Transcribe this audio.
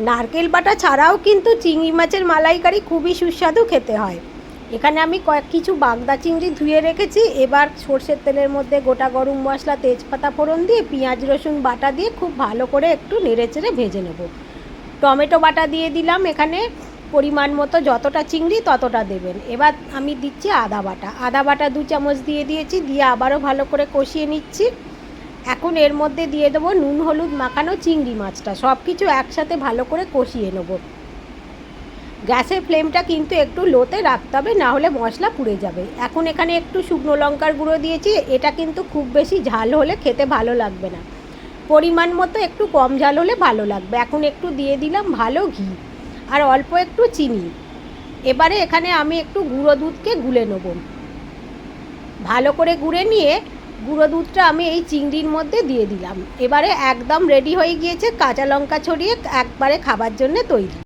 নারকেল বাটা ছাড়াও কিন্তু চিংড়ি মাছের মালাইকারি খুবই সুস্বাদু খেতে হয়। এখানে আমি কিছু বাগদা চিংড়ি ধুয়ে রেখেছি। এবার সর্ষের তেলের মধ্যে গোটা গরম মশলা, তেজপাতা ফোড়ন দিয়ে পেঁয়াজ রসুন বাটা দিয়ে খুব ভালো করে একটু নেড়েচেড়ে ভেজে নেব। টমেটো বাটা দিয়ে দিলাম, এখানে পরিমাণ মতো যতটা চিংড়ি ততটা দেবেন। এবার আমি দিচ্ছি আদা বাটা 2 চামচ দিয়ে দিয়েছি, দিয়ে আবারও ভালো করে কষিয়ে নিচ্ছি। এখন এর মধ্যে দিয়ে দেবো নুন হলুদ মাখানো চিংড়ি মাছটা, সব কিছু একসাথে ভালো করে কষিয়ে নেব। গ্যাসের ফ্লেমটা কিন্তু একটু লোতে রাখতে হবে, না হলে মশলা পুড়ে যাবে। এখন এখানে একটু শুকনো লঙ্কার গুঁড়ো দিয়েছি, এটা কিন্তু খুব বেশি ঝাল হলে খেতে ভালো লাগবে না, পরিমাণ মতো একটু কম ঝাল হলে ভালো লাগবে। এখন একটু দিয়ে দিলাম ভালো ঘি আর অল্প একটু চিনি। এবারে এখানে আমি একটু গুঁড়ো দুধকে গুলে নেব। ভালো করে গুঁড়ে নিয়ে গুঁড়ো দুধটা আমি এই চিংড়ির মধ্যে দিয়ে দিলাম। এবারে একদম রেডি হয়ে গিয়েছে, কাঁচা লঙ্কা ছড়িয়ে একবারে খাবার জন্য তৈরি।